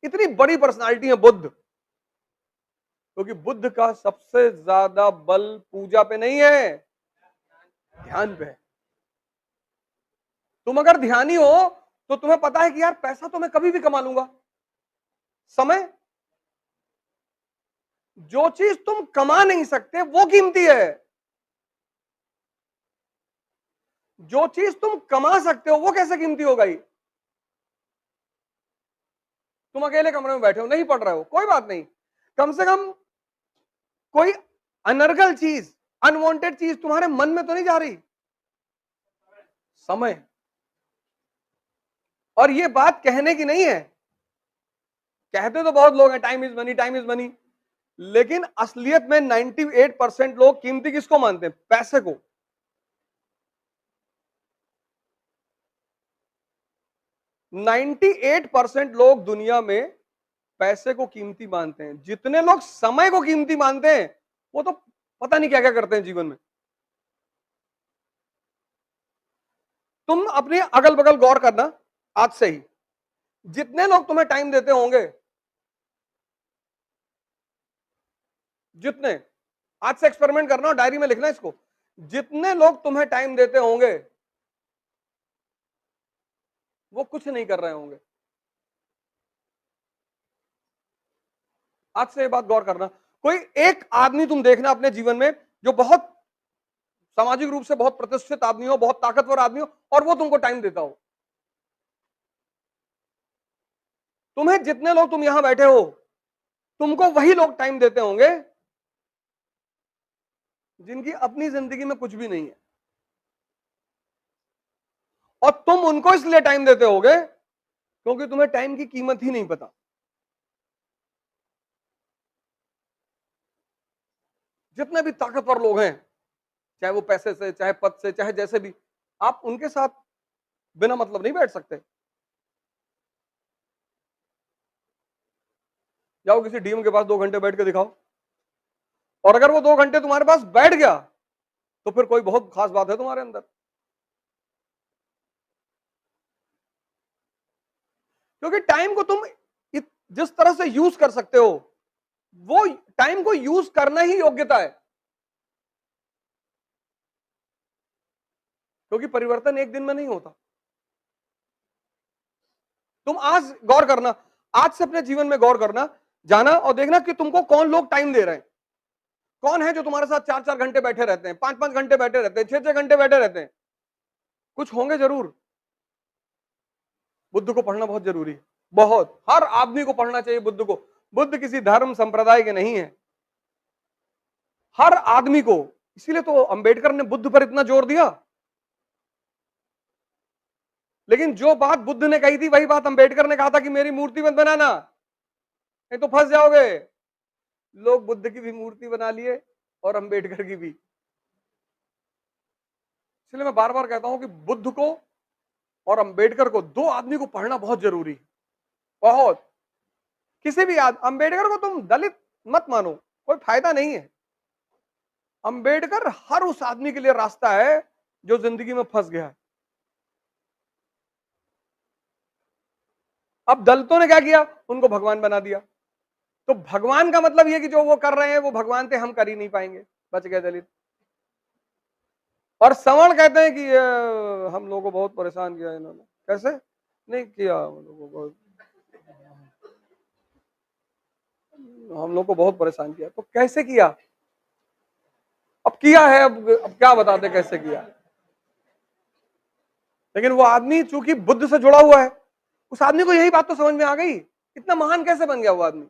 इतनी बड़ी पर्सनालिटी है बुद्ध, क्योंकि बुद्ध का सबसे ज्यादा बल पूजा पे नहीं है, ध्यान पे है। तुम अगर ध्यानी हो तो तुम्हें पता है कि यार पैसा तो मैं कभी भी कमा लूंगा, समय, जो चीज तुम कमा नहीं सकते वो कीमती है, जो चीज तुम कमा सकते हो वो कैसे कीमती हो गई? तुम अकेले कमरे में बैठे हो, नहीं पढ़ रहे हो, कोई बात नहीं, कम से कम कोई अनर्गल चीज, अनवांटेड चीज तुम्हारे मन में तो नहीं जा रही, समय। और ये बात कहने की नहीं है, कहते तो बहुत लोग हैं time is money, time is money, लेकिन असलियत में 98% लोग कीमती किसको मानते हैं? पैसे को। 98% लोग दुनिया में पैसे को कीमती मानते हैं। जितने लोग समय को कीमती मानते हैं वो तो पता नहीं क्या क्या करते हैं जीवन में। तुम अपने अगल बगल गौर करना आज से ही, जितने लोग तुम्हें टाइम देते होंगे, जितने, आज से एक्सपेरिमेंट करना और डायरी में लिखना इसको, जितने लोग तुम्हें टाइम देते होंगे वो कुछ नहीं कर रहे होंगे। आज से ये बात गौर करना, कोई एक आदमी तुम देखना अपने जीवन में जो बहुत सामाजिक रूप से बहुत प्रतिष्ठित आदमी हो, बहुत ताकतवर आदमी हो, और वो तुमको टाइम देता हो। तुम्हें जितने लोग, तुम यहां बैठे हो, तुमको वही लोग टाइम देते होंगे जिनकी अपनी जिंदगी में कुछ भी नहीं है, और तुम उनको इसलिए टाइम देते होगे क्योंकि तुम्हें टाइम की कीमत ही नहीं पता। जितने भी ताकतवर लोग हैं, चाहे वो पैसे से, चाहे पद से, चाहे जैसे भी, आप उनके साथ बिना मतलब नहीं बैठ सकते। जाओ किसी डीएम के पास 2 घंटे बैठ के दिखाओ, और अगर वो 2 घंटे तुम्हारे पास बैठ गया तो फिर कोई बहुत खास बात है तुम्हारे अंदर। क्योंकि टाइम को तुम जिस तरह से यूज कर सकते हो, वो टाइम को यूज करना ही योग्यता है। क्योंकि परिवर्तन एक दिन में नहीं होता। तुम आज गौर करना, आज से अपने जीवन में गौर करना, जाना और देखना कि तुमको कौन लोग टाइम दे रहे हैं, कौन है जो तुम्हारे साथ 4-4 घंटे बैठे रहते हैं, 5-5 घंटे बैठे रहते हैं, 6-6 घंटे बैठे रहते हैं। कुछ होंगे जरूर। बुद्ध को पढ़ना बहुत जरूरी है, बहुत, हर आदमी को पढ़ना चाहिए बुद्ध को। बुद्ध किसी धर्म संप्रदाय के नहीं है, हर आदमी को। इसीलिए तो अंबेडकर ने बुद्ध पर इतना जोर दिया। लेकिन जो बात बुद्ध ने कही थी वही बात अंबेडकर ने कहा था कि मेरी मूर्ति मत बनाना, नहीं तो फंस जाओगे। लोग बुद्ध की भी मूर्ति बना लिए और अंबेडकर की भी। इसलिए मैं बार बार कहता हूं कि बुद्ध को और अंबेडकर को, दो आदमी को पढ़ना बहुत जरूरी है, बहुत। किसी भी अंबेडकर को तुम दलित मत मानो, कोई फायदा नहीं है। अंबेडकर हर उस आदमी के लिए रास्ता है जो जिंदगी में फंस गया है। अब दलितों ने क्या किया? उनको भगवान बना दिया। तो भगवान का मतलब यह कि जो वो कर रहे हैं वो भगवान थे, हम कर ही नहीं पाएंगे, बच गए दलित। और सवर्ण कहते हैं कि हम लोगों को बहुत परेशान किया इन्होंने। कैसे नहीं किया? हम लोग को बहुत परेशान किया। तो कैसे किया? अब किया है, अब क्या बताते कैसे किया। लेकिन वो आदमी चूंकि बुद्ध से जुड़ा हुआ है, उस आदमी को यही बात तो समझ में आ गई, इतना महान कैसे बन गया वो आदमी।